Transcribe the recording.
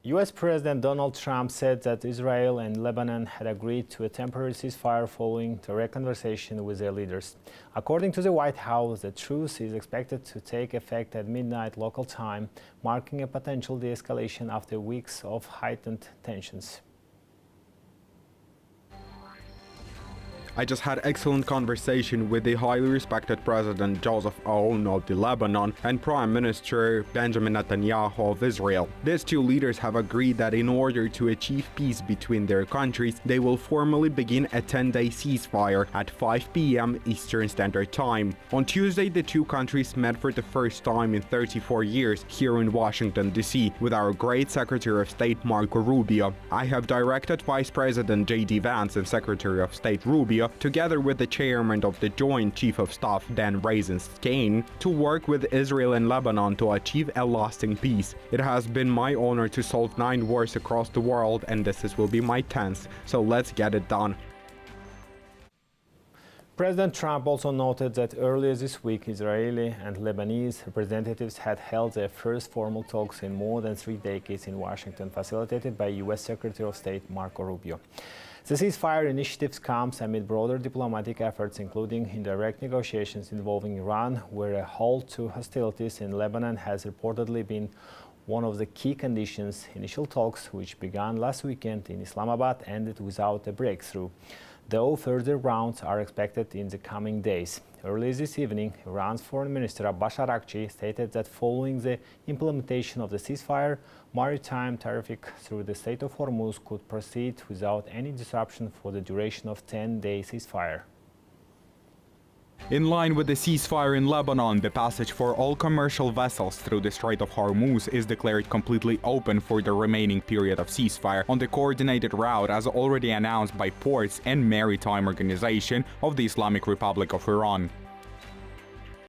US President Donald Trump said that Israel and Lebanon had agreed to a temporary ceasefire following direct conversation with their leaders. According to the White House, the truce is expected to take effect at midnight local time, marking a potential de-escalation after weeks of heightened tensions. I just had excellent conversation with the highly respected President Joseph Aoun of Lebanon and Prime Minister Benjamin Netanyahu of Israel. These two leaders have agreed that in order to achieve peace between their countries, they will formally begin a 10-day ceasefire at 5 p.m. Eastern Standard Time. On Tuesday, the two countries met for the first time in 34 years here in Washington, D.C. with our great Secretary of State Marco Rubio. I have directed Vice President J.D. Vance and Secretary of State Rubio, together with the chairman of the Joint Chief of Staff Dan Rosenstein, to work with Israel and Lebanon to achieve a lasting peace. It has been my honor to solve 9 wars across the world, and this will be my 10th, so let's get it done. President Trump also noted that earlier this week, Israeli and Lebanese representatives had held their first formal talks in more than 3 decades in Washington, facilitated by U.S. Secretary of State Marco Rubio. The ceasefire initiative comes amid broader diplomatic efforts, including indirect negotiations involving Iran, where a halt to hostilities in Lebanon has reportedly been one of the key conditions. Initial talks, which began last weekend in Islamabad, ended without a breakthrough, though further rounds are expected in the coming days. Early this evening, Iran's Foreign Minister Abbas Araghchi stated that following the implementation of the ceasefire, maritime traffic through the Strait of Hormuz could proceed without any disruption for the duration of 10-day ceasefire. In line with the ceasefire in Lebanon, the passage for all commercial vessels through the Strait of Hormuz is declared completely open for the remaining period of ceasefire on the coordinated route as already announced by Ports and Maritime Organization of the Islamic Republic of Iran.